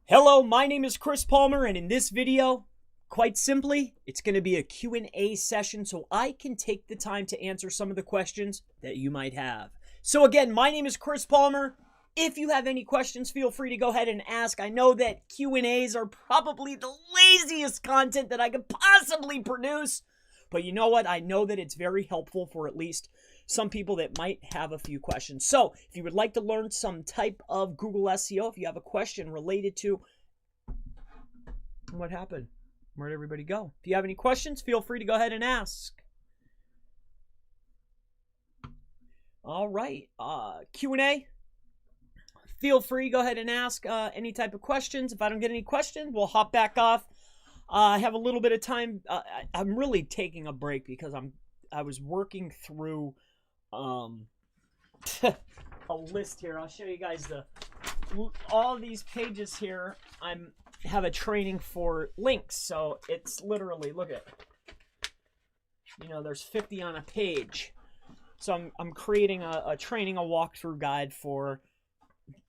Hello, my name is Chris Palmer, and in this video, quite simply, it's going to be a Q&A session so I can take the time to answer some of the questions that you might have. So again, my name is Chris Palmer. If you have any questions, feel free to go ahead and ask. I know that Q&As are probably the laziest content that I could possibly produce, but you know what? I know that it's very helpful for at least some people that might have a few questions. So if you would like to learn some type of Google SEO, if you have a question related to what happened, where'd everybody go? If you have any questions, feel free to go ahead and ask. All right, Q&A. Feel free, go ahead and ask any type of questions. If I don't get any questions, we'll hop back off. I have a little bit of time. I'm really taking a break because I was working through a list here. I'll show you guys all these pages here. I have a training for links, so it's literally, look at, there's 50 on a page. So I'm creating a training, a walkthrough guide for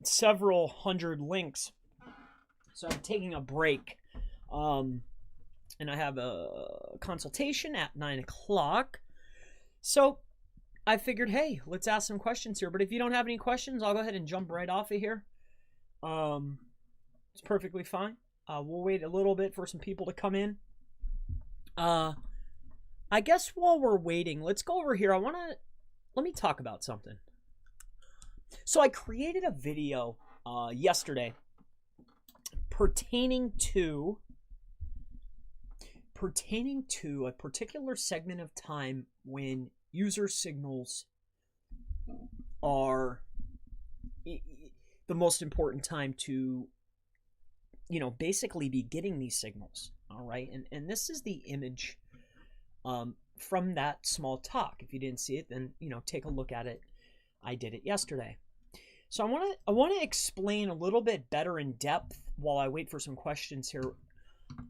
several hundred links. So I'm taking a break, and I have a consultation at 9 o'clock. So I figured, hey, let's ask some questions here. But if you don't have any questions, I'll go ahead and jump right off of here. It's perfectly fine. We'll wait a little bit for some people to come in. I guess while we're waiting, let's go over here. Let me talk about something. So I created a video yesterday pertaining to a particular segment of time when user signals are the most important time to, basically be getting these signals. All right. And this is the image from that small talk. If you didn't see it, then, take a look at it. I did it yesterday. So I want to explain a little bit better in depth while I wait for some questions here.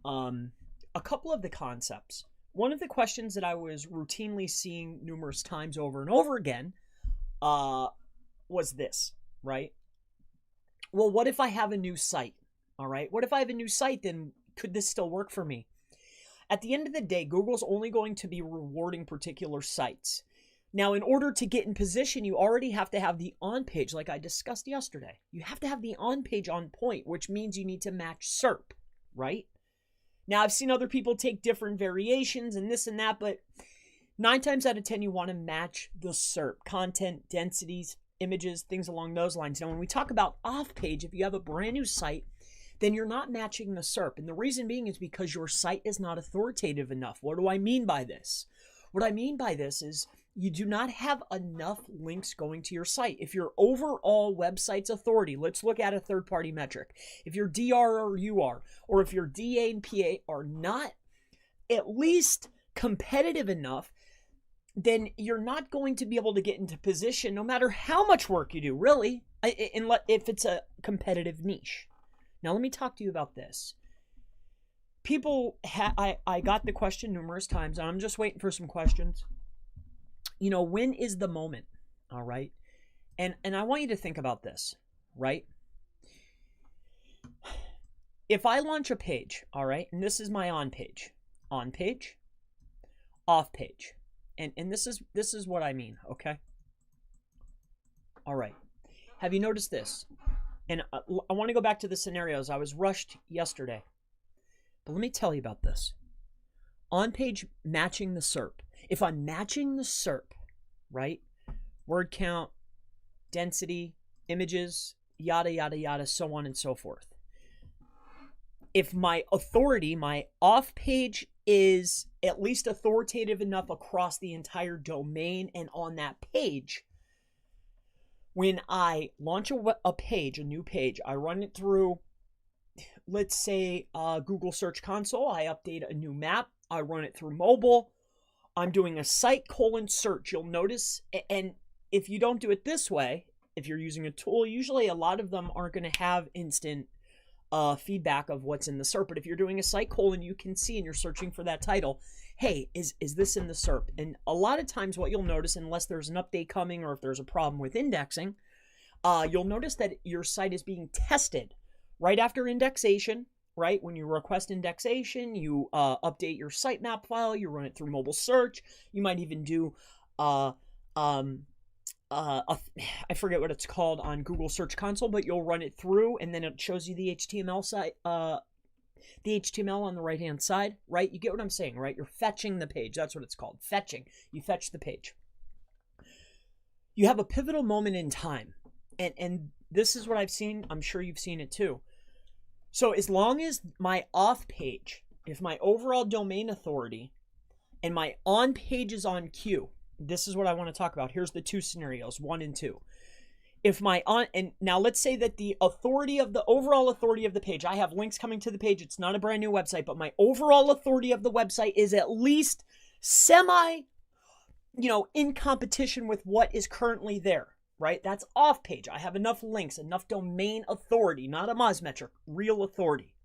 A couple of the concepts. One of the questions that I was routinely seeing numerous times over and over again was this, right? Well, what if I have a new site? All right. What if I have a new site? Then could this still work for me? At the end of the day, Google's only going to be rewarding particular sites. Now, in order to get in position, you already have to have the on page, like I discussed yesterday. You have to have the on page on point, which means you need to match SERP, right? Now, I've seen other people take different variations and this and that, but 9 times out of 10, you want to match the SERP, content, densities, images, things along those lines. Now, when we talk about off page, if you have a brand new site, then you're not matching the SERP. And the reason being is because your site is not authoritative enough. What do I mean by this? What I mean by this is you do not have enough links going to your site. If your overall website's authority, let's look at a third-party metric. If your DR or UR, or if your DA and PA are not at least competitive enough, then you're not going to be able to get into position no matter how much work you do, really, if it's a competitive niche. Now, let me talk to you about this. People, I got the question numerous times, and I'm just waiting for some questions. When is the moment? All right. And I want you to think about this, right? If I launch a page, all right, and this is my on page, off page. And this is what I mean, okay? All right. Have you noticed this? And I want to go back to the scenarios. I was rushed yesterday. But let me tell you about this. On page matching the SERP. If I'm matching the SERP, right? Word count, density, images, yada, yada, yada, so on and so forth. If my authority, my off page is at least authoritative enough across the entire domain and on that page, when I launch a page, a new page, I run it through, let's say, Google Search Console. I update a new map. I run it through mobile. I'm doing a site : search. You'll notice, and if you don't do it this way, if you're using a tool, usually a lot of them aren't going to have instant feedback of what's in the SERP. But if you're doing a site : you can see and you're searching for that title, hey, is this in the SERP? And a lot of times what you'll notice, unless there's an update coming or if there's a problem with indexing, you'll notice that your site is being tested Right after indexation, right? When you request indexation, you update your sitemap file, you run it through mobile search. You might even do I forget what it's called on Google Search Console, but you'll run it through and then it shows you the HTML site, the HTML on the right-hand side, right? You get what I'm saying, right? You're fetching the page. That's what it's called, fetching. You fetch the page. You have a pivotal moment in time, and this is what I've seen. I'm sure you've seen it too. So as long as my off page, if my overall domain authority and my on page is on queue, this is what I want to talk about. Here's the two scenarios, 1 and 2. If my on, and now let's say that the authority of the overall authority of the page, I have links coming to the page. It's not a brand new website, but my overall authority of the website is at least semi, in competition with what is currently there, right? That's off page. I have enough links, enough domain authority, not a Moz metric, real authority.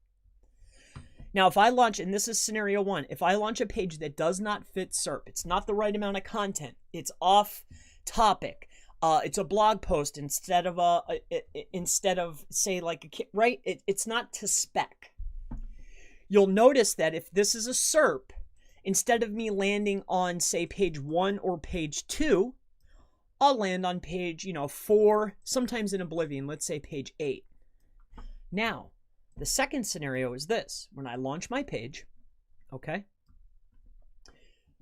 Now, if I launch, and this is scenario 1, if I launch a page that does not fit SERP, it's not the right amount of content, it's off topic, it's a blog post instead of say like a, right? It's not to spec. You'll notice that if this is a SERP, instead of me landing on say page 1 or page 2, I'll land on page 4, sometimes in oblivion. Let's say page 8. Now, the second scenario is this: when I launch my page, okay?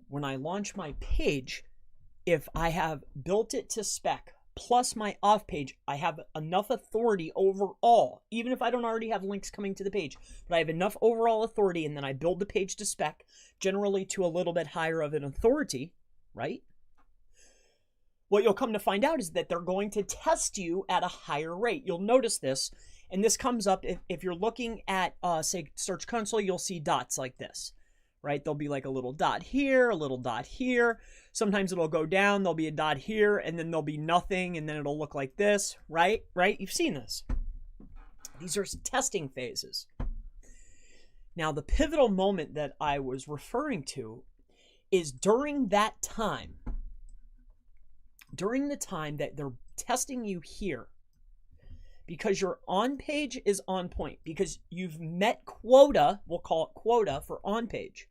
When I launch my page, if I have built it to spec plus my off page, I have enough authority overall, even if I don't already have links coming to the page, but I have enough overall authority, and then I build the page to spec, generally to a little bit higher of an authority, right? What you'll come to find out is that they're going to test you at a higher rate. You'll notice this, and this comes up if you're looking at, say, Search Console, you'll see dots like this, right? There'll be like a little dot here, a little dot here. Sometimes it'll go down, there'll be a dot here, and then there'll be nothing, and then it'll look like this, right? Right? You've seen this. These are testing phases. Now, the pivotal moment that I was referring to is during that time, during the time that they're testing you here, because your on page is on point, because you've met quota, we'll call it quota for on page.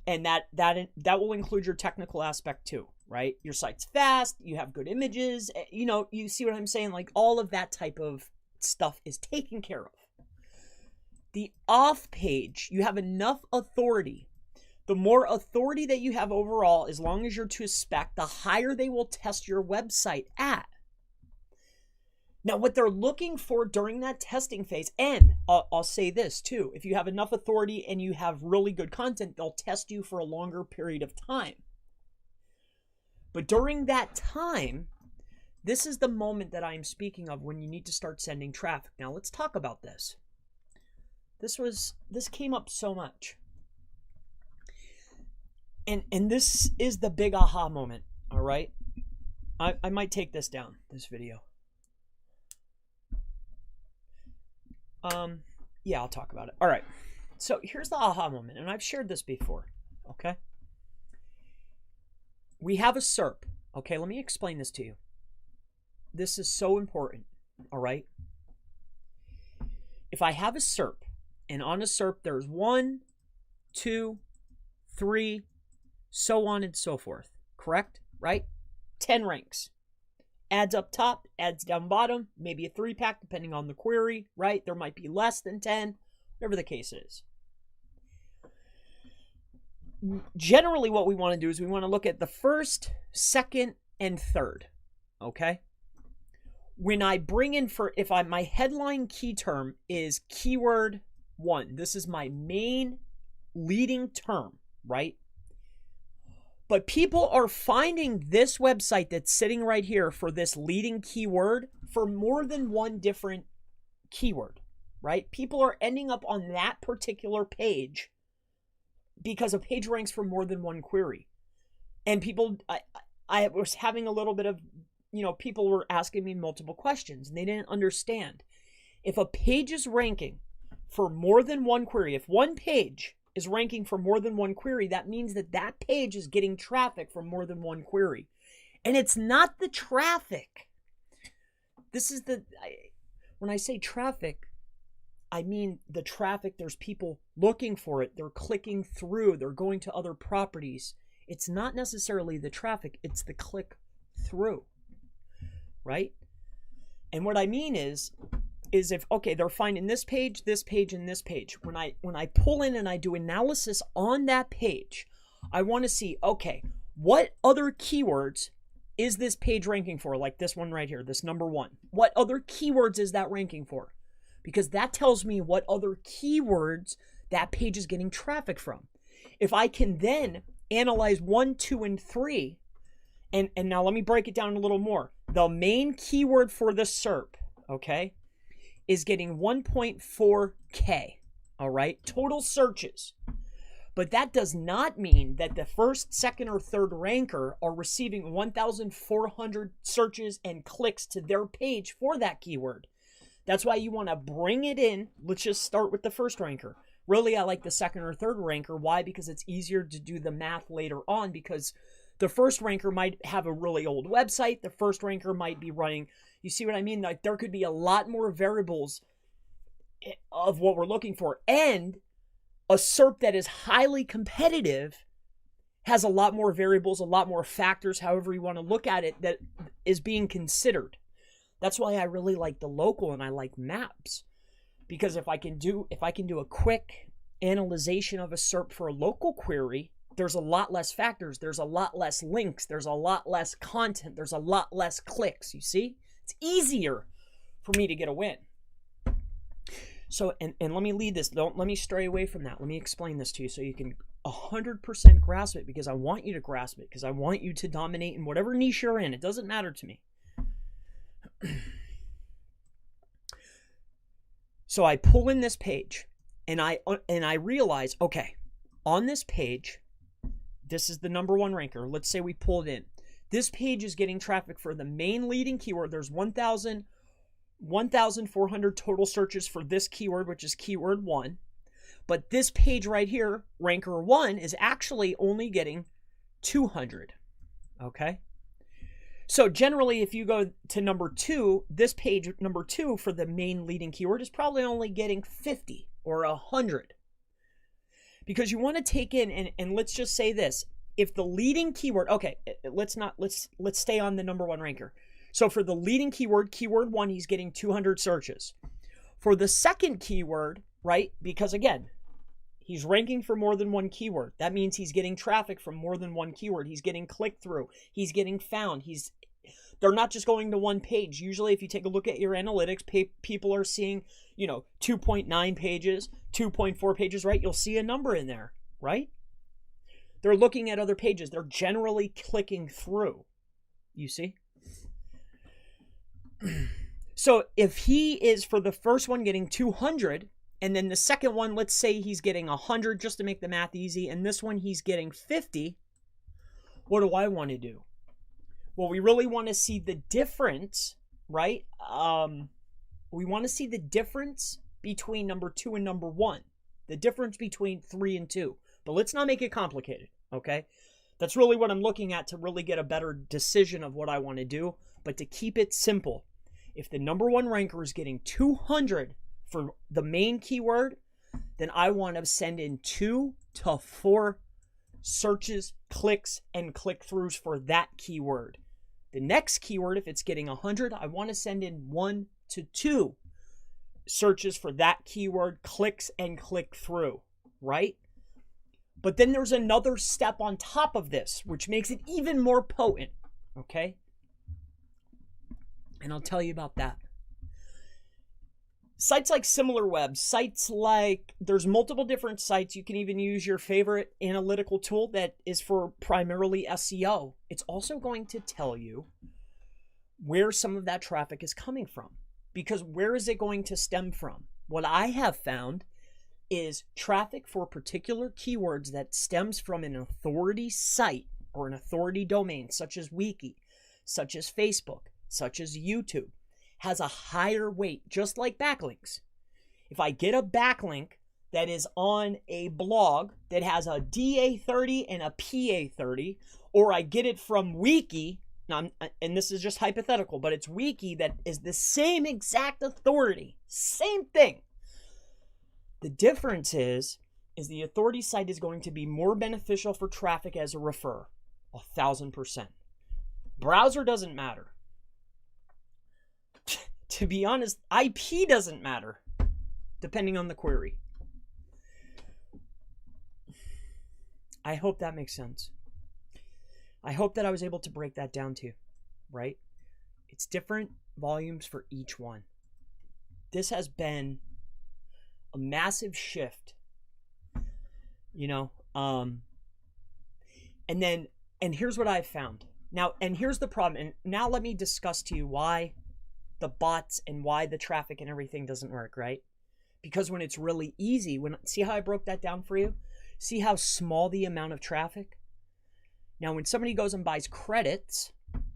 And that will include your technical aspect too, right? Your site's fast, you have good images, you see what I'm saying? Like all of that type of stuff is taken care of. The off page, you have enough authority. The more authority that you have overall, as long as you're to spec, the higher they will test your website at. Now, what they're looking for during that testing phase, and I'll say this too, if you have enough authority and you have really good content, they'll test you for a longer period of time. But during that time, this is the moment that I'm speaking of when you need to start sending traffic. Now, let's talk about this. This came up so much. And this is the big aha moment, all right? I might take this down, this video. Yeah, I'll talk about it. All right. So here's the aha moment, and I've shared this before, okay? We have a SERP. Okay, let me explain this to you. This is so important, all right? If I have a SERP, and on a SERP there's 1, 2, 3, so on and so forth, correct? Right? 10 ranks. Ads up top, ads down bottom, maybe a 3-pack depending on the query, right? There might be less than 10, whatever the case is. Generally, what we want to do is we want to look at the first, second, and third, okay? When I bring in my headline key term is keyword 1, this is my main leading term, right? But people are finding this website that's sitting right here for this leading keyword for more than one different keyword, right? People are ending up on that particular page because a page ranks for more than one query. And people, I was having a little bit of, people were asking me multiple questions and they didn't understand. If a page is ranking for more than one query, if one page is ranking for more than one query, that means that that page is getting traffic from more than one query. And it's not the traffic. This is when I say traffic, I mean the traffic. There's people looking for it. They're clicking through. They're going to other properties. It's not necessarily the traffic. It's the click through, right? And what I mean is if, okay, they're finding this page, and this page. When I pull in and I do analysis on that page, I want to see, okay, what other keywords is this page ranking for? Like this one right here, this number 1. What other keywords is that ranking for? Because that tells me what other keywords that page is getting traffic from. If I can then analyze 1, 2, and 3, and now let me break it down a little more. The main keyword for the SERP, okay, is getting 1.4K, all right, total searches. But that does not mean that the first, second, or third ranker are receiving 1,400 searches and clicks to their page for that keyword. That's why you want to bring it in. Let's just start with the first ranker. Really, I like the second or third ranker. Why? Because it's easier to do the math later on, because the first ranker might have a really old website. The first ranker might be running, you see what I mean? Like there could be a lot more variables of what we're looking for. And a SERP that is highly competitive has a lot more variables, a lot more factors, however you want to look at it, that is being considered. That's why I really like the local and I like maps. Because if I can do a quick analyzation of a SERP for a local query, there's a lot less factors, there's a lot less links, there's a lot less content, there's a lot less clicks, you see? It's easier for me to get a win. So, and let me lead this. Don't let me stray away from that. Let me explain this to you so you can 100% grasp it, because I want you to grasp it, because I want you to dominate in whatever niche you're in. It doesn't matter to me. So I pull in this page and I realize, okay, on this page, this is the number 1 ranker. Let's say we pulled in. This page is getting traffic for the main leading keyword. There's 1,400 total searches for this keyword, which is keyword 1. But this page right here, ranker 1, is actually only getting 200. Okay? So generally, if you go to number 2, this page, number 2, for the main leading keyword is probably only getting 50 or 100. Because you want to take in, and let's just say this. If the leading keyword, okay, let's stay on the number 1 ranker. So for the leading keyword, keyword 1, he's getting 200 searches. For the second keyword, right, because again, he's ranking for more than one keyword. That means he's getting traffic from more than one keyword. He's getting clicked through. He's getting found. They're not just going to one page. Usually, if you take a look at your analytics, people are seeing, 2.9 pages, 2.4 pages, right? You'll see a number in there, right? They're looking at other pages. They're generally clicking through, you see? So if he is, for the first one, getting 200, and then the second one, let's say he's getting 100, just to make the math easy, and this one he's getting 50, what do I want to do? Well, we really want to see the difference, right? We want to see the difference between number 2 and number 1. The difference between 3 and 2. But let's not make it complicated, okay? That's really what I'm looking at to really get a better decision of what I want to do. But to keep it simple, if the number 1 ranker is getting 200 for the main keyword, then I want to send in 2 to 4 searches, clicks, and click-throughs for that keyword. The next keyword, if it's getting 100, I want to send in 1 to 2 searches for that keyword, clicks, and click-through, right? But then there's another step on top of this, which makes it even more potent, okay? And I'll tell you about that. Sites like SimilarWeb, sites like, there's multiple different sites. You can even use your favorite analytical tool that is for primarily SEO. It's also going to tell you where some of that traffic is coming from. Because where is it going to stem from? What I have found is traffic for particular keywords that stems from an authority site or an authority domain, such as Wiki, such as Facebook, such as YouTube, has a higher weight, just like backlinks. If I get a backlink that is on a blog that has a DA30 and a PA30, or I get it from Wiki, now, and this is just hypothetical, but it's Wiki that is the same exact authority, same thing, The difference is the authority site is going to be more beneficial for traffic as a refer, 1,000%. Browser doesn't matter. To be honest, IP doesn't matter, depending on the query. I hope that makes sense. I hope that I was able to break that down to you, right? It's different volumes for each one. This has been a massive shift, you know, and here's what I've found. Now, and here's the problem. And now let me discuss to you why the bots and why the traffic and everything doesn't work, right? Because when it's really easy, see how I broke that down for you? See how small the amount of traffic? Now, when somebody goes and buys credits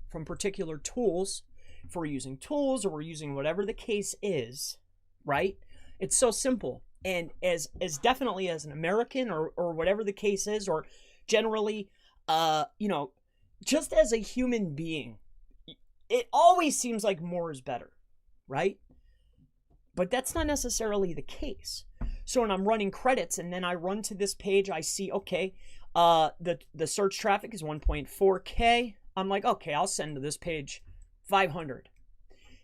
from particular tools, if we're using tools or we're using whatever the case is, right? It's so simple. And as definitely as an American or whatever the case is, or generally, you know, just as a human being, it always seems like more is better, right? But that's not necessarily the case. So when I'm running credits and then I run to this page, I see, okay, the search traffic is 1.4K. I'm like, okay, I'll send to this page 500.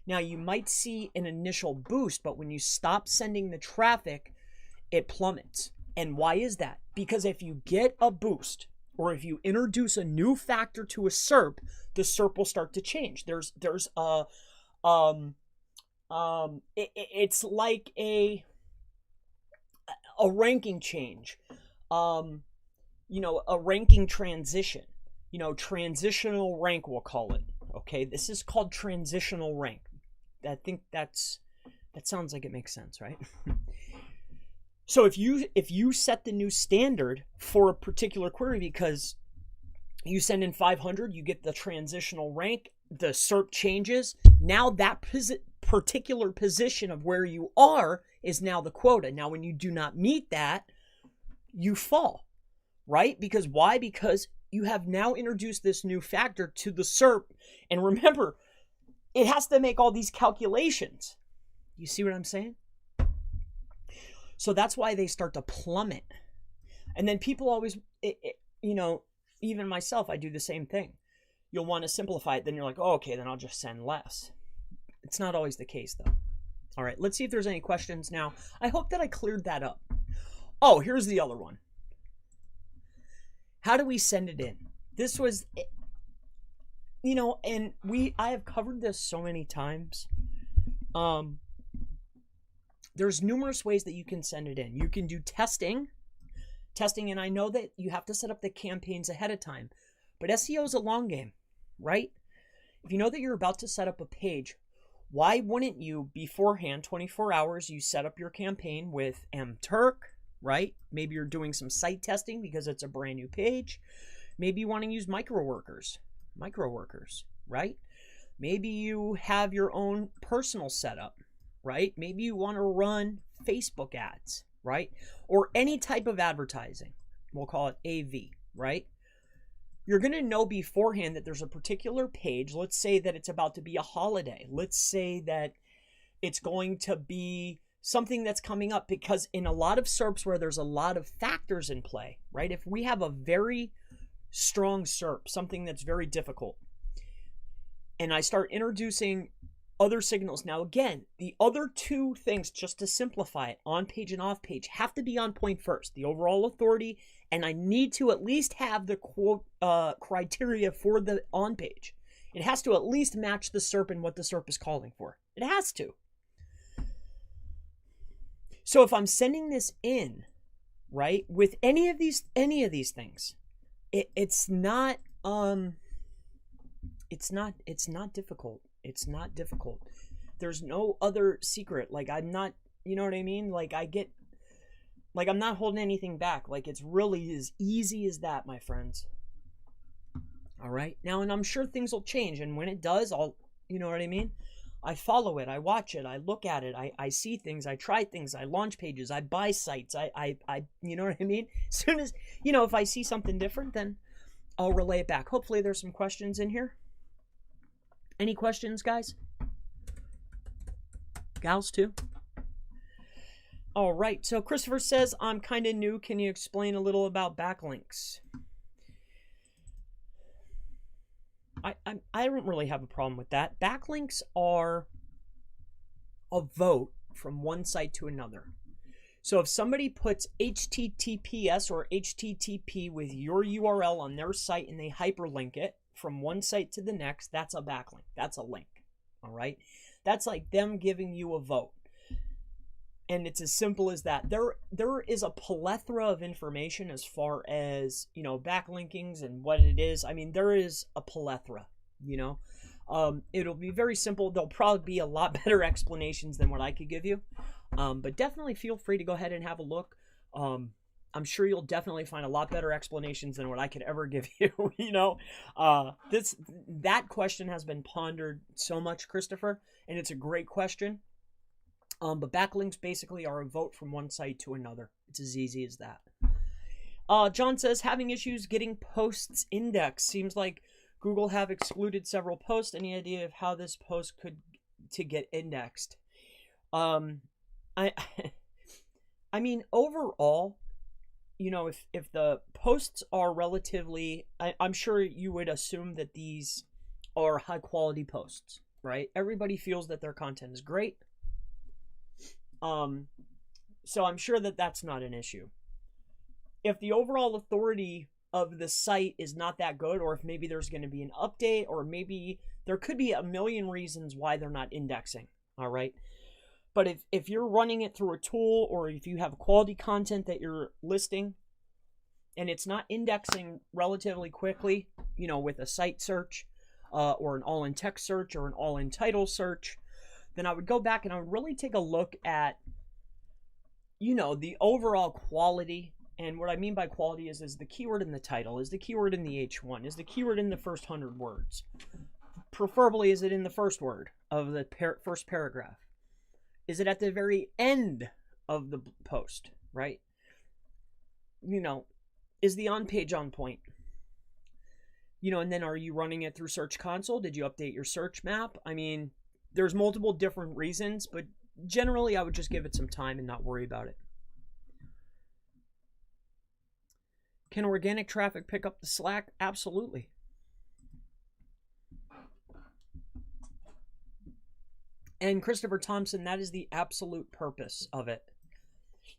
Now you might see an initial boost, but when you stop sending the traffic, it plummets. And why is that? Because if you get a boost, or if you introduce a new factor to a SERP, the SERP will start to change. It's like a ranking change, you know, a ranking transition, you know, transitional rank, we'll call it. Okay, this is called transitional rank. I think that sounds like it makes sense, right? So if you set the new standard for a particular query because you send in 500, you get the transitional rank, the SERP changes. Now that particular position of where you are is now the quota. Now when you do not meet that, you fall, right? Because why? Because you have now introduced this new factor to the SERP. And remember, it has to make all these calculations. You see what I'm saying? So that's why they start to plummet. And then people always, you know, even myself, I do the same thing. You'll want to simplify it. Then you're like, oh, okay, then I'll just send less. It's not always the case, though. All right, let's see if there's any questions now. I hope that I cleared that up. Oh, here's the other one. How do we send it in? This was, you know, and I have covered this so many times. There's numerous ways that you can send it in. You can do testing, and I know that you have to set up the campaigns ahead of time, but SEO is a long game, right? If you know that you're about to set up a page, why wouldn't you beforehand, 24 hours, you set up your campaign with mTurk, right? Maybe you're doing some site testing because it's a brand new page. Maybe you want to use micro workers, right? Maybe you have your own personal setup, right? Maybe you want to run Facebook ads, right? Or any type of advertising. We'll call it AV, right? You're going to know beforehand that there's a particular page. Let's say that it's about to be a holiday. Let's say that it's going to be something that's coming up, because in a lot of SERPs where there's a lot of factors in play, right? If we have a very strong SERP, something that's very difficult, and I start introducing other signals. Now, again, the other two things, just to simplify it, on page and off page, have to be on point first. The overall authority, and I need to at least have the quote criteria for the on page. It has to at least match the SERP and what the SERP is calling for. It has to. So if I'm sending this in, right, with any of these things, it's not difficult. It's not difficult. There's no other secret. Like, I'm not, you know what I mean? Like, I'm not holding anything back. Like, it's really as easy as that, my friends. All right. Now, and I'm sure things will change. And when it does, you know what I mean? I follow it. I watch it. I look at it. I see things. I try things. I launch pages. I buy sites. I you know what I mean? As soon as, you know, if I see something different, then I'll relay it back. Hopefully there's some questions in here. Any questions, guys? Gals, too? All right, so Christopher says, I'm kind of new. Can you explain a little about backlinks? I don't really have a problem with that. Backlinks are a vote from one site to another. So if somebody puts HTTPS or HTTP with your URL on their site and they hyperlink it from one site to the next, that's a backlink. That's a link. All right? That's like them giving you a vote. And it's as simple as that. There is a plethora of information as far as, backlinkings and what it is. I mean, there is a plethora, It'll be very simple. There'll probably be a lot better explanations than what I could give you. But definitely feel free to go ahead and have a look. I'm sure you'll definitely find a lot better explanations than what I could ever give you, That question has been pondered so much, Christopher, and it's a great question. But backlinks basically are a vote from one site to another. It's as easy as that. John says, having issues getting posts indexed. Seems like Google have excluded several posts. Any idea of how this post could to get indexed? I mean, overall, if the posts are relatively, I'm sure you would assume that these are high quality posts, right? Everybody feels that their content is great. So I'm sure that that's not an issue. If the overall authority of the site is not that good, or if maybe there's going to be an update, or maybe there could be a million reasons why they're not indexing, all right? But if you're running it through a tool, or if you have quality content that you're listing, and it's not indexing relatively quickly, with a site search, or an all-in text search, or an all-in title search, then I would go back and I would really take a look at, the overall quality. And what I mean by quality is the keyword in the title, is the keyword in the H1, is the keyword in the first 100 words. Preferably, is it in the first word of the first paragraph? Is it at the very end of the post, right? Is the on-page on point? And then are you running it through Search Console? Did you update your search map? I mean, there's multiple different reasons, but generally I would just give it some time and not worry about it. Can organic traffic pick up the slack? Absolutely. And Christopher Thompson, that is the absolute purpose of it.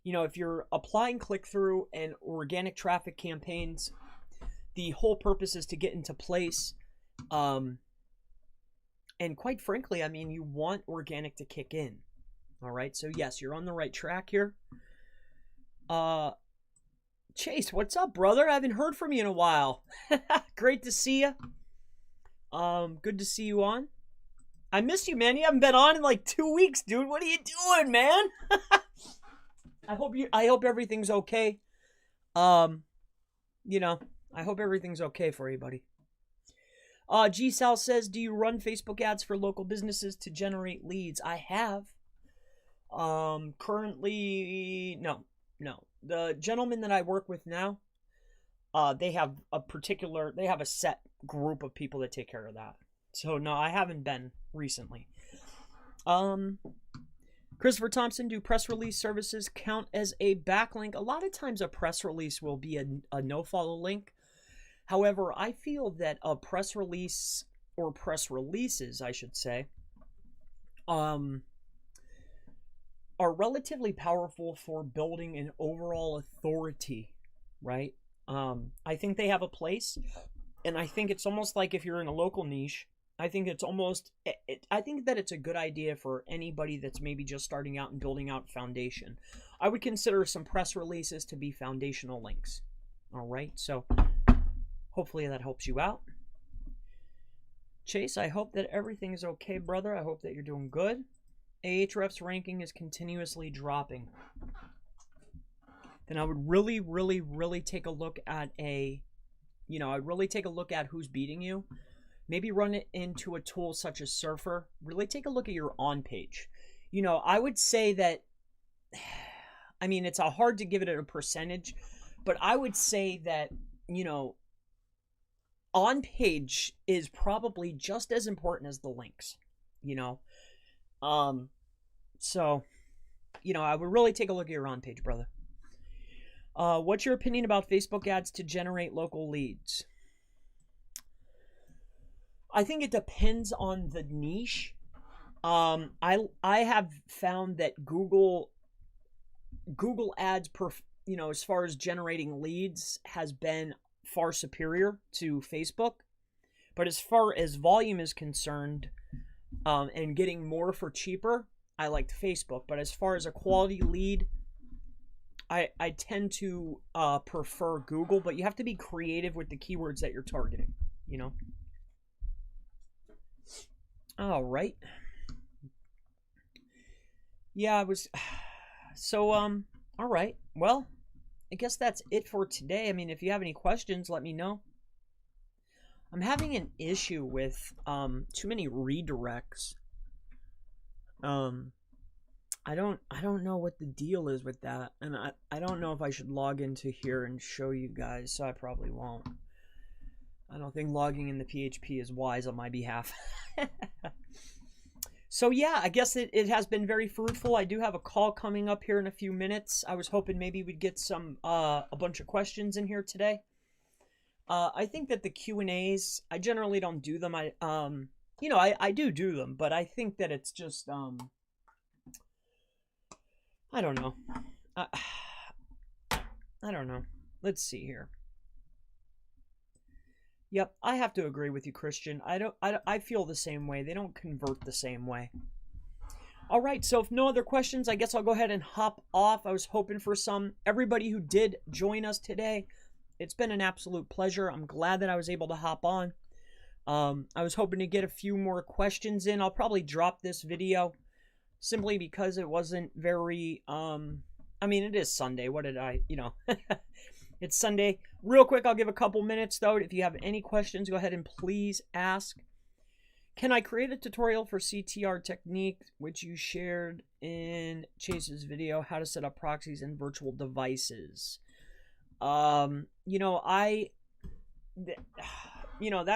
If you're applying click-through and organic traffic campaigns, the whole purpose is to get into place. And quite frankly, I mean, you want organic to kick in. All right. So yes, you're on the right track here. Chase, what's up, brother? I haven't heard from you in a while. Great to see you. Good to see you on. I missed you, man. You haven't been on in like 2 weeks, dude. What are you doing, man? I hope everything's okay. I hope everything's okay for you, buddy. G Sal says, do you run Facebook ads for local businesses to generate leads? I have. Currently, no. The gentleman that I work with now, they have a set group of people that take care of that. So no, I haven't been recently. Christopher Thompson, do press release services count as a backlink? A lot of times a press release will be a no-follow link. However, I feel that a press release, or press releases, I should say, are relatively powerful for building an overall authority, right? I think they have a place, and I think it's almost like if you're in a local niche, I think I think that it's a good idea for anybody that's maybe just starting out and building out foundation. I would consider some press releases to be foundational links. All right, so hopefully that helps you out. Chase, I hope that everything is okay, brother. I hope that you're doing good. Ahrefs ranking is continuously dropping. Then I would really, really, really take a look at I'd really take a look at who's beating you. Maybe run it into a tool such as Surfer. Really take a look at your on page. I would say that, I mean, it's hard to give it a percentage, but I would say that, on page is probably just as important as the links, So I would really take a look at your on-page, brother. What's your opinion about Facebook ads to generate local leads? I think it depends on the niche. I have found that Google ads as far as generating leads has been far superior to Facebook. But as far as volume is concerned, and getting more for cheaper, I liked Facebook. But as far as a quality lead, I tend to prefer Google, but you have to be creative with the keywords that you're targeting, All right. Yeah, all right. Well, I guess that's it for today. I mean, if you have any questions, let me know. I'm having an issue with too many redirects. I don't know what the deal is with that, and I don't know if I should log into here and show you guys, so I probably won't. I don't think logging in the PHP is wise on my behalf. So yeah, I guess it has been very fruitful. I do have a call coming up here in a few minutes. I was hoping maybe we'd get a bunch of questions in here today. I think that the Q&As, I generally don't do them. I do them, but I think that it's just I don't know. I don't know. Let's see here. Yep, I have to agree with you, Christian. I feel the same way. They don't convert the same way. All right, so if no other questions, I guess I'll go ahead and hop off. I was hoping for some. Everybody who did join us today, it's been an absolute pleasure. I'm glad that I was able to hop on. I was hoping to get a few more questions in. I'll probably drop this video simply because it wasn't very, I mean, it is Sunday. What did I, It's Sunday. Real quick, I'll give a couple minutes, though. If you have any questions, go ahead and please ask. Can I create a tutorial for CTR technique, which you shared in Chase's video, how to set up proxies and virtual devices? That's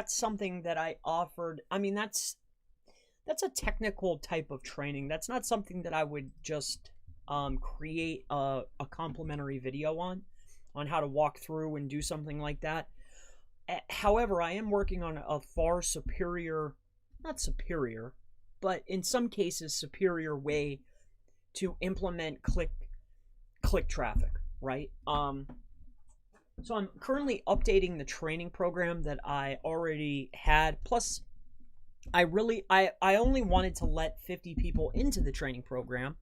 something that I offered. I mean, that's a technical type of training. That's not something that I would just create a complimentary video on how to walk through and do something like that. However, I am working on a far superior, not superior, but in some cases superior way to implement click traffic, right? So I'm currently updating the training program that I already had. Plus, I only wanted to let 50 people into the training program.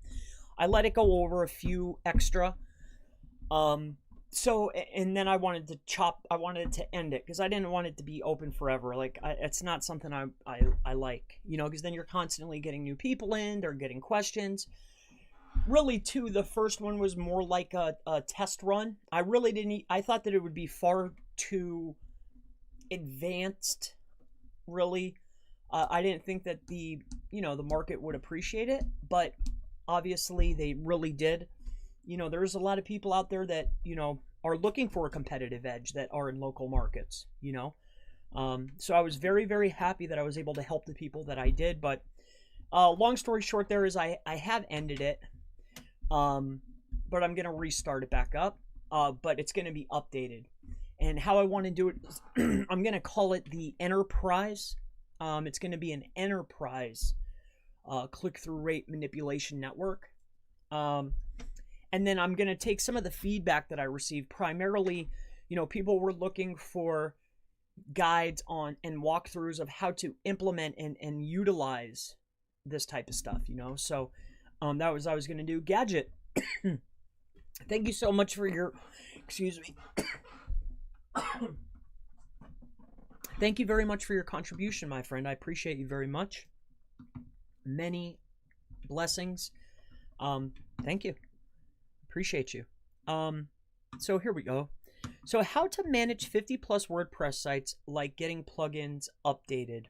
I let it go over a few extra. And then I wanted to end it because I didn't want it to be open forever. Like, it's not something I like, because then you're constantly getting new people in, they're getting questions. Really, too, the first one was more like a test run. I thought that it would be far too advanced, really. I didn't think that the market would appreciate it, but obviously they really did. There's a lot of people out there that, are looking for a competitive edge that are in local markets, So I was very, very happy that I was able to help the people that I did. But long story short there is I have ended it, but I'm going to restart it back up, but it's going to be updated. And how I want to do it is I'm going to call it the Enterprise. It's going to be an enterprise click-through rate manipulation network. And then I'm going to take some of the feedback that I received. Primarily, people were looking for guides on and walkthroughs of how to implement and utilize this type of stuff, So that was what I was going to do. Gadget, thank you so much for your, excuse me. Thank you very much for your contribution, my friend. I appreciate you very much. Many blessings. Thank you. Appreciate you. So here we go. So how to manage 50 plus WordPress sites, like getting plugins updated.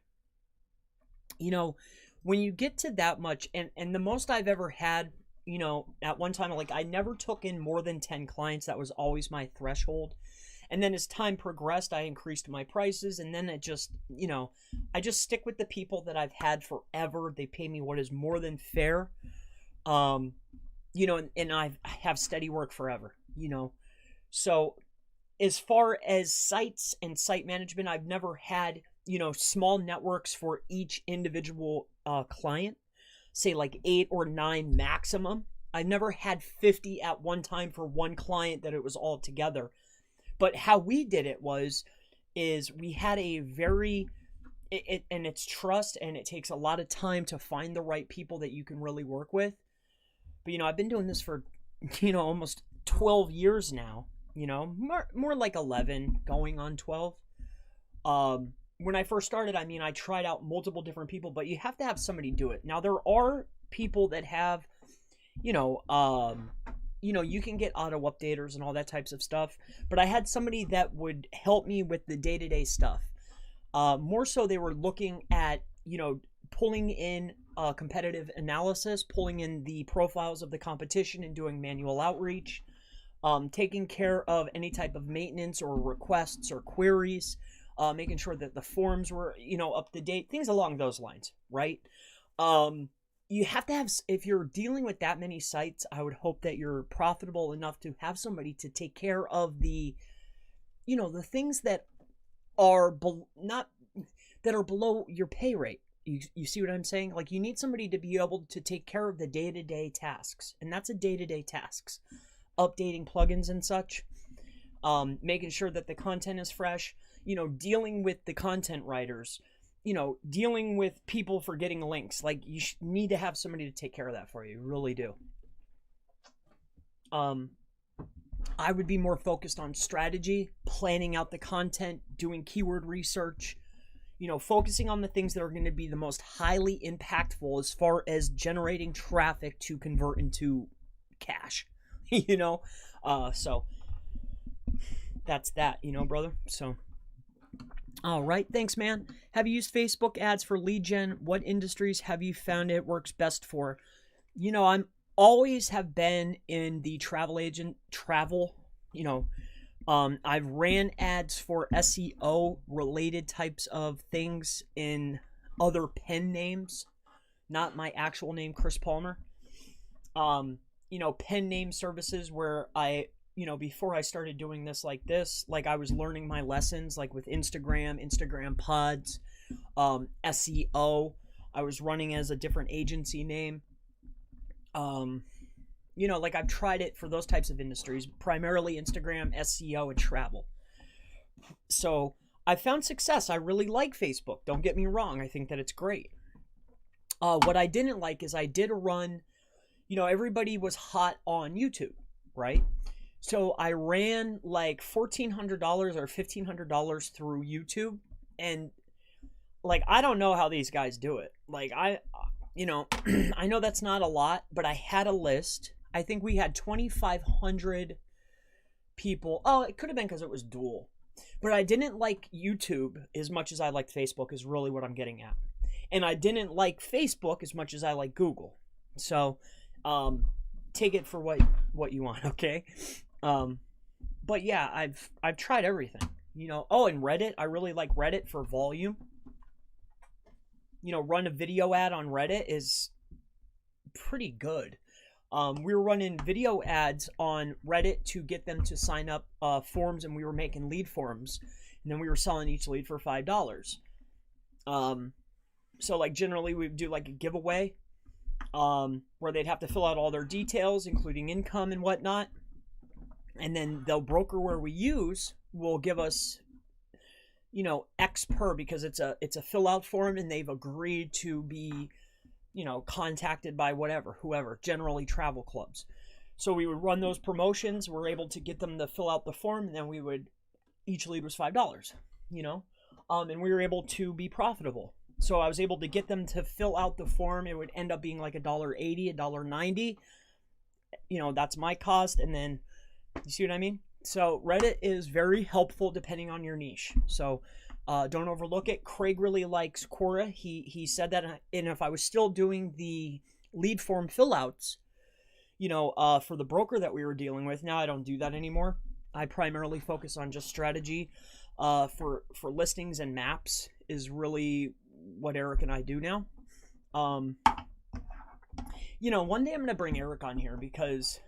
When you get to that much, and the most I've ever had, at one time, like I never took in more than 10 clients. That was always my threshold. And then as time progressed, I increased my prices, and then it just, I just stick with the people that I've had forever. They pay me what is more than fair. and I have steady work forever, So as far as sites and site management, I've never had, small networks for each individual client, say like 8 or 9 maximum. I never had 50 at one time for one client that it was all together. But how we did it is we had a very, and it's trust, and it takes a lot of time to find the right people that you can really work with. But, I've been doing this for, almost 12 years now, more like 11 going on 12. When I first started, I tried out multiple different people, but you have to have somebody do it. Now, there are people that have, you can get auto updaters and all that types of stuff, but I had somebody that would help me with the day-to-day stuff. More so they were looking at, pulling in competitive analysis, pulling in the profiles of the competition and doing manual outreach, taking care of any type of maintenance or requests or queries, making sure that the forms were, up to date, things along those lines, right? You have to have, if you're dealing with that many sites, I would hope that you're profitable enough to have somebody to take care of the, the things that are that are below your pay rate. You see what I'm saying? Like, you need somebody to be able to take care of the day-to-day tasks, and that's a day-to-day tasks. Updating plugins and such, making sure that the content is fresh, dealing with the content writers, dealing with people for getting links. Like, you need to have somebody to take care of that for you. You really do. I would be more focused on strategy, planning out the content, doing keyword research, focusing on the things that are going to be the most highly impactful as far as generating traffic to convert into cash, so that's that, brother. So, all right. Thanks, man. Have you used Facebook ads for lead gen? What industries have you found it works best for? I'm always have been in the travel. I've ran ads for SEO related types of things in other pen names, not my actual name, Chris Palmer. Pen name services where I, before I started doing this, like I was learning my lessons, like with Instagram pods, SEO. I was running as a different agency name. I've tried it for those types of industries, primarily Instagram, SEO, and travel. So I found success. I really like Facebook. Don't get me wrong. I think that it's great. What I didn't like is I did a run, everybody was hot on YouTube, right? So I ran like $1,400 or $1,500 through YouTube. And I don't know how these guys do it. I know that's not a lot, but I had a list. I think we had 2,500 people. Oh, it could have been because it was dual. But I didn't like YouTube as much as I liked Facebook, is really what I'm getting at. And I didn't like Facebook as much as I like Google. So, take it for what you want, okay? But yeah, I've tried everything. Oh, and Reddit. I really like Reddit for volume. Run a video ad on Reddit is pretty good. We were running video ads on Reddit to get them to sign up forms, and we were making lead forms, and then we were selling each lead for $5. So generally we would do a giveaway where they'd have to fill out all their details, including income and whatnot, and then the broker where we use will give us X per, because it's a fill out form, and they've agreed to be contacted by whoever, generally travel clubs. So we would run those promotions. We're able to get them to fill out the form, and then each lead was $5, and we were able to be profitable. So I was able to get them to fill out the form. It would end up being like $1.80, $1.90. That's my cost. And then, you see what I mean? So Reddit is very helpful depending on your niche. So don't overlook it. Craig really likes Quora. He said that, and if I was still doing the lead form fill outs, for the broker that we were dealing with, now I don't do that anymore. I primarily focus on just strategy. For listings and maps is really what Eric and I do now. One day I'm going to bring Eric on here because,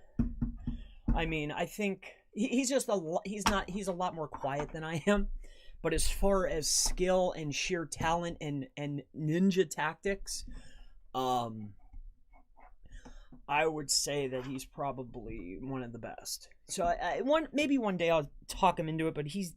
I mean, I think he's just he's a lot more quiet than I am. But as far as skill and sheer talent and ninja tactics, I would say that he's probably one of the best. So maybe one day I'll talk him into it, but he's,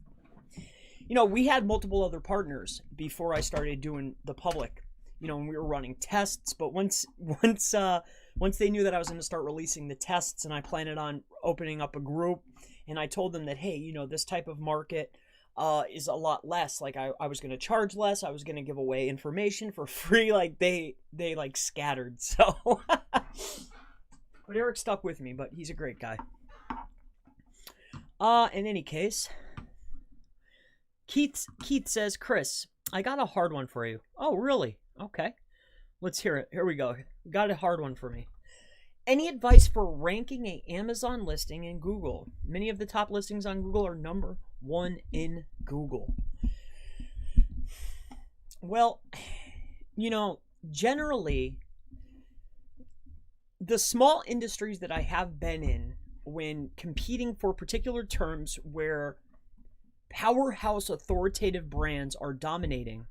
we had multiple other partners before I started doing the public, and we were running tests, but once they knew that I was going to start releasing the tests and I planned on opening up a group, and I told them that, hey, this type of market is a lot less. Like I was going to charge less. I was going to give away information for free. Like they like scattered. So, but Eric stuck with me, but he's a great guy. In any case, Keith says, Chris, I got a hard one for you. Oh, really? Okay. Let's hear it. Here we go. Got a hard one for me. Any advice for ranking an Amazon listing in Google? Many of the top listings on Google are number one in Google. Well, generally, the small industries that I have been in when competing for particular terms where powerhouse authoritative brands are dominating,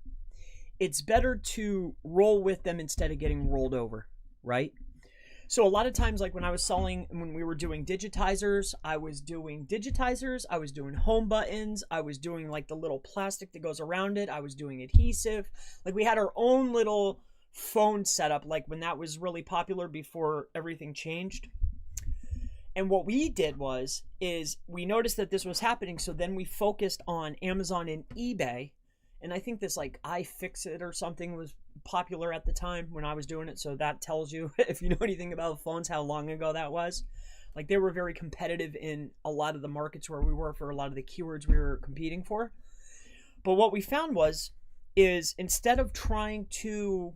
it's better to roll with them instead of getting rolled over, right? So a lot of times, like when we were doing digitizers, I was doing home buttons, I was doing like the little plastic that goes around it, I was doing adhesive. Like we had our own little phone setup, like when that was really popular before everything changed. And what we did is we noticed that this was happening, so then we focused on Amazon and eBay. And I think this like iFixit or something was popular at the time when I was doing it. So that tells you, if you know anything about phones, how long ago that was. Like they were very competitive in a lot of the markets where we were for a lot of the keywords we were competing for. But what we found is instead of trying to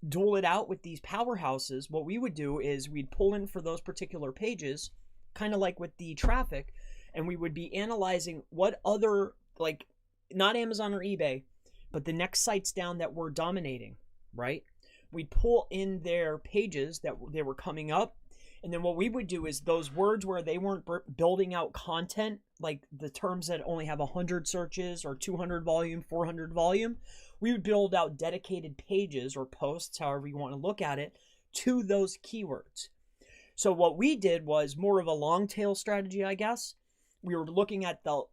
duel it out with these powerhouses, what we would do is we'd pull in for those particular pages, kind of like with the traffic, and we would be analyzing what other, like, not Amazon or eBay, but the next sites down that were dominating, right? We'd pull in their pages that they were coming up, and then what we would do is those words where they weren't building out content, like the terms that only have 100 searches or 200 volume, 400 volume, we would build out dedicated pages or posts, however you want to look at it, to those keywords. So what we did was more of a long tail strategy, I guess. We were looking at the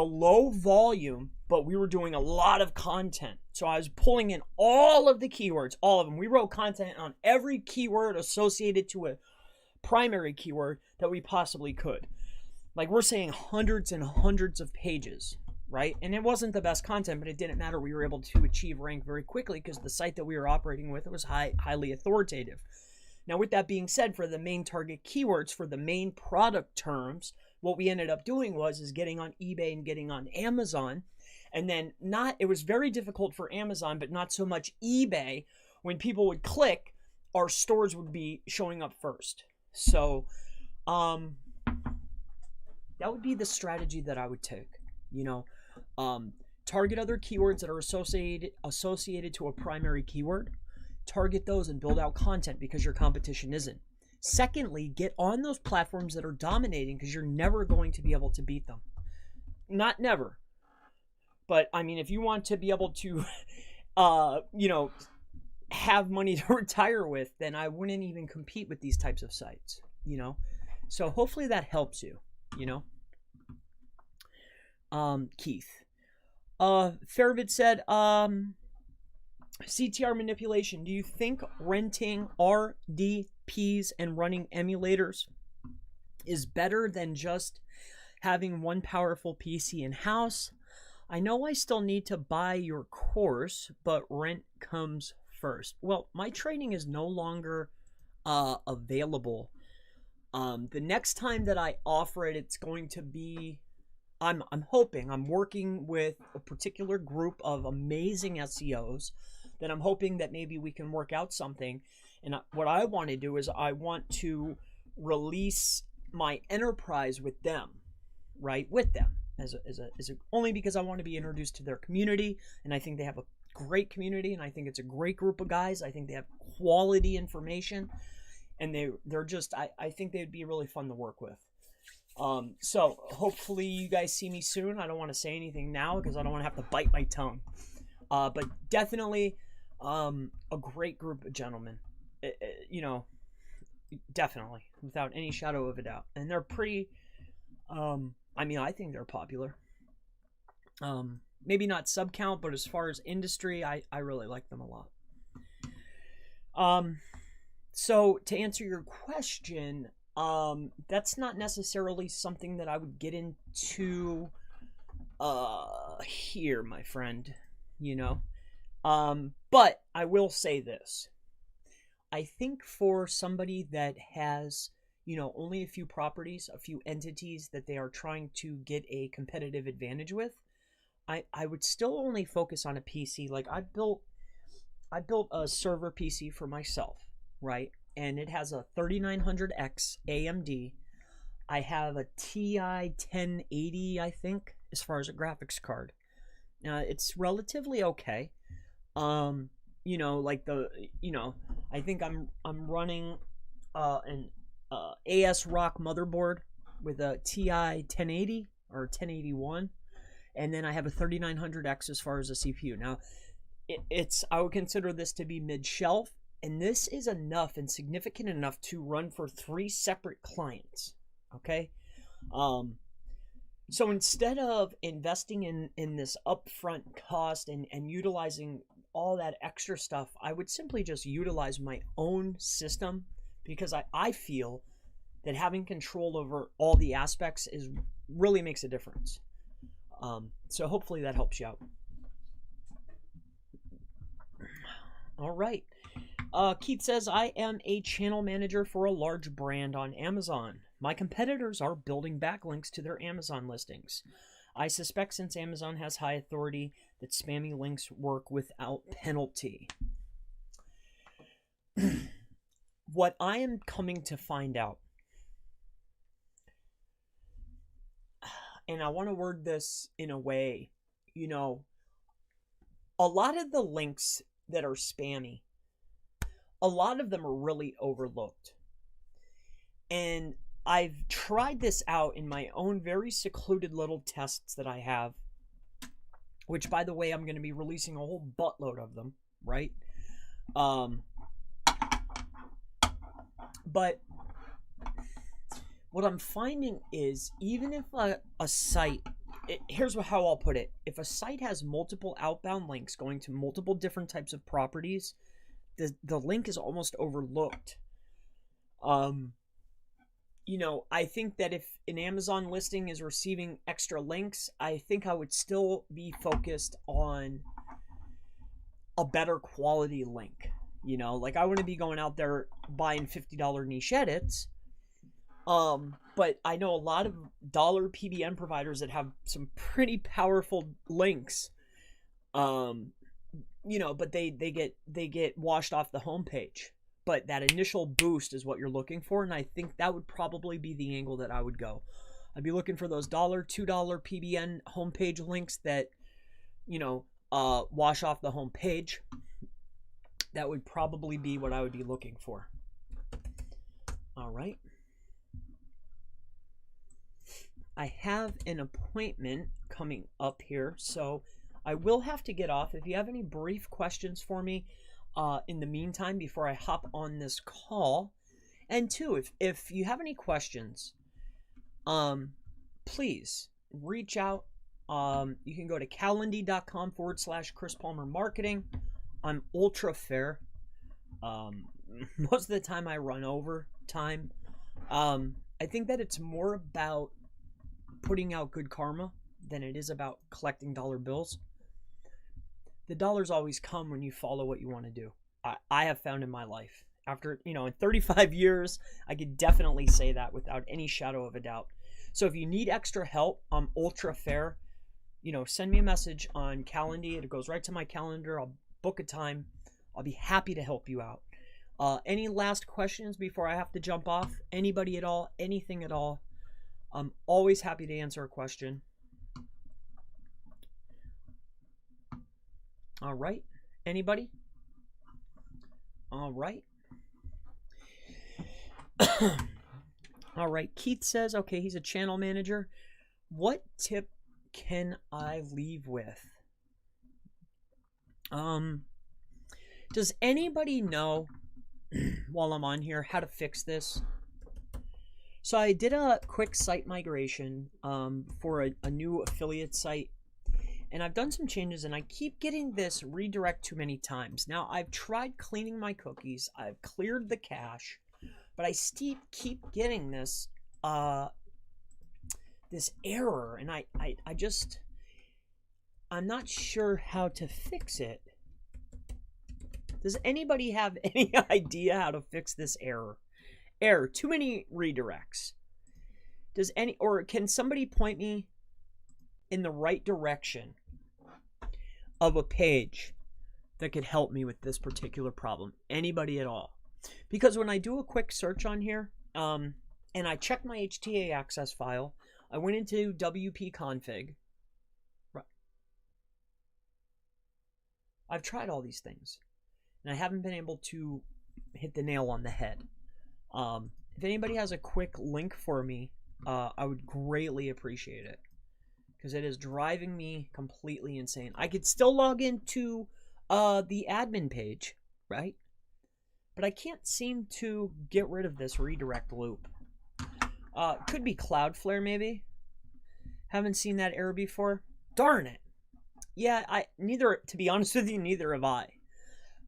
low volume, but we were doing a lot of content. So I was pulling in all of the keywords, all of them. We wrote content on every keyword associated to a primary keyword that we possibly could. Like we're saying hundreds and hundreds of pages, right? And it wasn't the best content, but it didn't matter. We were able to achieve rank very quickly because the site that we were operating with was highly authoritative. Now, with that being said, for the main target keywords, for the main product terms, what we ended up doing is getting on eBay and getting on Amazon. And then it was very difficult for Amazon, but not so much eBay. When people would click, our stores would be showing up first. So that would be the strategy that I would take. Target other keywords that are associated to a primary keyword. Target those and build out content because your competition isn't. Secondly, get on those platforms that are dominating because you're never going to be able to beat them. Not never. But I mean, if you want to be able to, have money to retire with, then I wouldn't even compete with these types of sites, So hopefully that helps you, Keith. Fairvid said, CTR manipulation. Do you think renting RDPs and running emulators is better than just having one powerful PC in-house? I know I still need to buy your course, but rent comes first. Well, my training is no longer available. The next time that I offer it, it's going to be, I'm working with a particular group of amazing SEOs that I'm hoping that maybe we can work out something. And what I want to do is I want to release my enterprise with them, right? With them only because I want to be introduced to their community. And I think they have a great community, and I think it's a great group of guys. I think they have quality information. and they're just, I think they'd be really fun to work with. So hopefully you guys see me soon. I don't want to say anything now because I don't want to have to bite my tongue. But definitely a great group of gentlemen. You know, definitely, without any shadow of a doubt. And they're pretty, I mean, I think they're popular. Maybe not sub count, but as far as industry, I really like them a lot. So to answer your question, that's not necessarily something that I would get into here, my friend, you know. But I will say this. I think for somebody that has, you know, only a few properties, a few entities that they are trying to get a competitive advantage with, I would still only focus on a PC. Like I built a server PC for myself, right? And it has a 3900X AMD. I have a TI 1080, I think, as far as a graphics card. It's relatively okay. You know, like I think I'm running an ASRock motherboard with a TI 1080 or 1081, and then I have a 3900X as far as a CPU. Now, I would consider this to be mid-shelf, and this is enough and significant enough to run for 3 separate clients. Okay, so instead of investing in this upfront cost and utilizing all that extra stuff, I would simply just utilize my own system, because I feel that having control over all the aspects really makes a difference. So hopefully that helps you out. All right. Keith says, I am a channel manager for a large brand on Amazon. My competitors are building backlinks to their Amazon listings. I suspect, since Amazon has high authority, that spammy links work without penalty. What I am coming to find out, and I want to word this in a way, you know, a lot of the links that are spammy, a lot of them are really overlooked. And I've tried this out in my own very secluded little tests that I have, which, by the way, I'm going to be releasing a whole buttload of them, right? But what I'm finding is, even if a site, here's how I'll put it. If a site has multiple outbound links going to multiple different types of properties, the link is almost overlooked. You know, I think that if an Amazon listing is receiving extra links, I think I would still be focused on a better quality link. You know, like I wouldn't be going out there buying $50 niche edits. But I know a lot of dollar PBN providers that have some pretty powerful links. You know, but they get washed off the homepage. But that initial boost is what you're looking for, and I think that would probably be the angle that I would go. I'd be looking for those $2 PBN homepage links that, you know, wash off the homepage. That would probably be what I would be looking for. All right. I have an appointment coming up here, so I will have to get off. If you have any brief questions for me in the meantime before I hop on this call, and two, if you have any questions, please reach out. You can go to calendly.com/Chris Palmer Marketing. I'm ultra fair. Most of the time I run over time. I think that it's more about putting out good karma than it is about collecting dollar bills. The dollars always come when you follow what you want to do. I have found in my life, after, you know, in 35 years, I could definitely say that without any shadow of a doubt. So if you need extra help, I'm ultra fair. You know, send me a message on Calendly. It goes right to my calendar. I'll book a time. I'll be happy to help you out. Any last questions before I have to jump off? Anybody at all? Anything at all? I'm always happy to answer a question. All right. Anybody? All right. All right, Keith says, okay, he's a channel manager. What tip can I leave with? Does anybody know, while I'm on here, how to fix this? So I did a quick site migration for a new affiliate site, and I've done some changes, and I keep getting this redirect too many times. Now, I've tried cleaning my cookies, I've cleared the cache, but I keep getting this this error, and I'm not sure how to fix it. Does anybody have any idea how to fix this error? Too many redirects. Or can somebody point me in the right direction of a page that could help me with this particular problem? Anybody at all? Because when I do a quick search on here, and I check my HTA access file, I went into WP config. I've tried all these things, and I haven't been able to hit the nail on the head. If anybody has a quick link for me, I would greatly appreciate it, because it is driving me completely insane. I could still log into the admin page, right? But I can't seem to get rid of this redirect loop. Could be Cloudflare, maybe. Haven't seen that error before. Darn it. Yeah, to be honest with you, neither have I.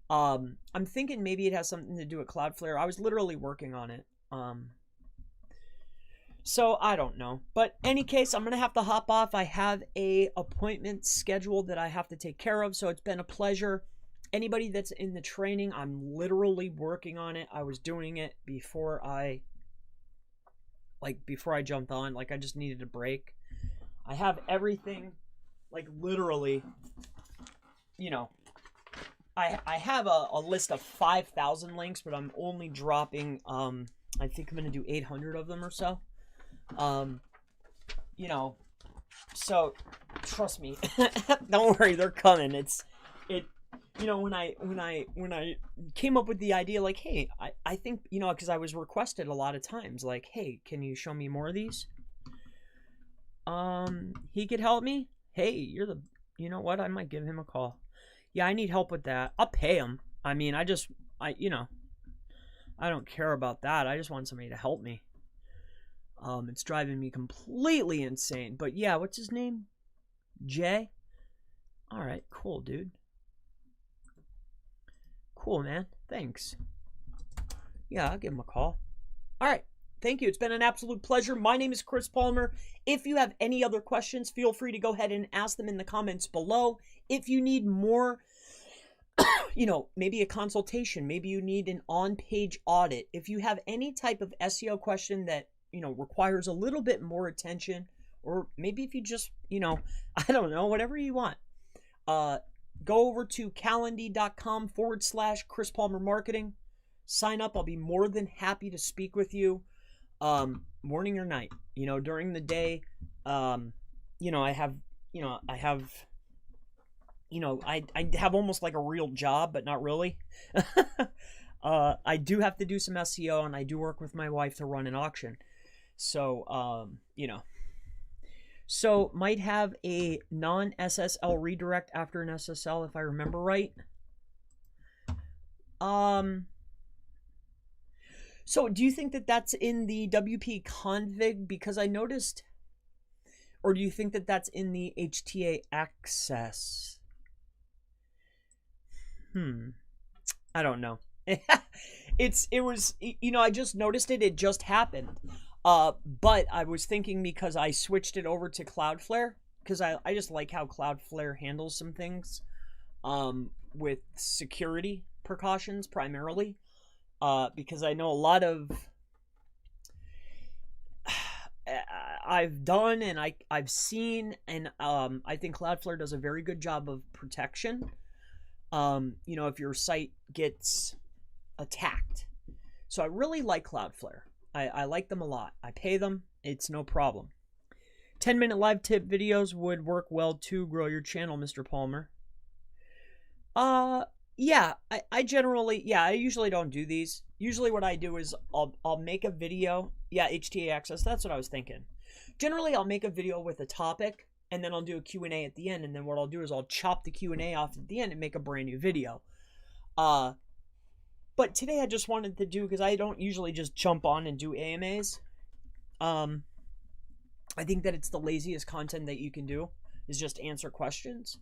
I'm thinking maybe it has something to do with Cloudflare. I was literally working on it. So I don't know. But any case, I'm going to have to hop off. I have a appointment scheduled that I have to take care of. So it's been a pleasure. Anybody that's in the training, I'm literally working on it. I was doing it before I jumped on. Like, I just needed a break. I have everything, like, literally, you know, I have a list of 5,000 links, but I'm only dropping, I think I'm going to do 800 of them or so. You know, so trust me, don't worry, they're coming. You know, when I came up with the idea, like, hey, I think, you know, because I was requested a lot of times, like, hey, can you show me more of these? He could help me. Hey, you know what? I might give him a call. Yeah, I need help with that. I'll pay him. I mean, you know, I don't care about that. I just want somebody to help me. It's driving me completely insane. But yeah, what's his name? Jay? All right, cool, dude. Cool, man. Thanks. Yeah, I'll give him a call. All right. Thank you. It's been an absolute pleasure. My name is Chris Palmer. If you have any other questions, feel free to go ahead and ask them in the comments below. If you need more, you know, maybe a consultation, maybe you need an on-page audit. If you have any type of SEO question that, you know, requires a little bit more attention, or maybe if you just, you know, I don't know, whatever you want, go over to calendly.com/Chris Palmer Marketing. Sign up. I'll be more than happy to speak with you, morning or night. You know, during the day, you know, I have almost like a real job, but not really. I do have to do some SEO, and I do work with my wife to run an auction. So, you know, so might have a non-SSL redirect after an SSL, if I remember right. So do you think that that's in the WP config? Because I noticed, or do you think that that's in the HTA access? I don't know. It was, you know, I just noticed it. It just happened. But I was thinking, because I switched it over to Cloudflare, because I just like how Cloudflare handles some things, with security precautions primarily. Because I know a lot of, I've done and I've seen, and I think Cloudflare does a very good job of protection. You know, if your site gets attacked. So I really like Cloudflare. I like them a lot. I pay them. It's no problem. 10-minute live tip videos would work well to grow your channel, Mr. Palmer. Yeah, I generally, yeah, I usually don't do these. Usually what I do is I'll make a video. Yeah, HTA access, that's what I was thinking. Generally, I'll make a video with a topic, and then I'll do a Q&A at the end, and then what I'll do is I'll chop the Q&A off at the end and make a brand new video. But today I just wanted to do, because I don't usually just jump on and do AMAs. I think that it's the laziest content that you can do, is just answer questions.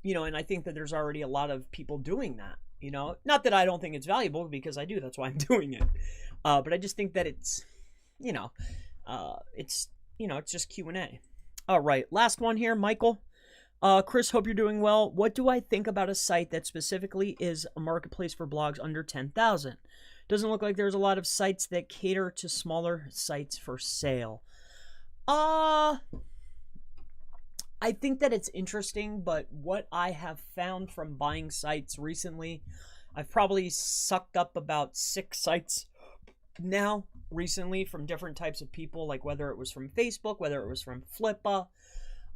You know, and I think that there's already a lot of people doing that, you know, not that I don't think it's valuable, because I do, that's why I'm doing it. But I just think that it's, you know, it's just Q&A. All right. Last one here, Michael. Chris, hope you're doing well. What do I think about a site that specifically is a marketplace for blogs under 10,000? Doesn't look like there's a lot of sites that cater to smaller sites for sale. I think that it's interesting, but what I have found from buying sites recently, I've probably sucked up about 6 sites now recently from different types of people, like whether it was from Facebook, whether it was from Flippa.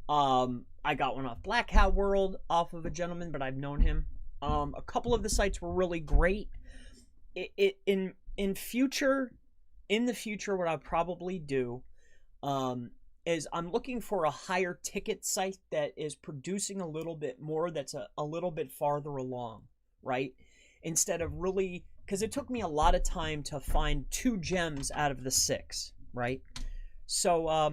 I got one off Black Hat World off of a gentleman, but I've known him. A couple of the sites were really great. In the future, what I'll probably do, is I'm looking for a higher ticket site that is producing a little bit more, that's a little bit farther along, right? Instead of really, because it took me a lot of time to find 2 gems out of the 6, right? So,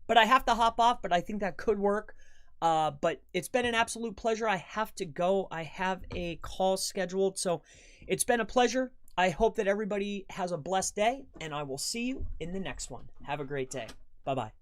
but I have to hop off, but I think that could work. But it's been an absolute pleasure. I have to go. I have a call scheduled. So it's been a pleasure. I hope that everybody has a blessed day, and I will see you in the next one. Have a great day. Bye-bye.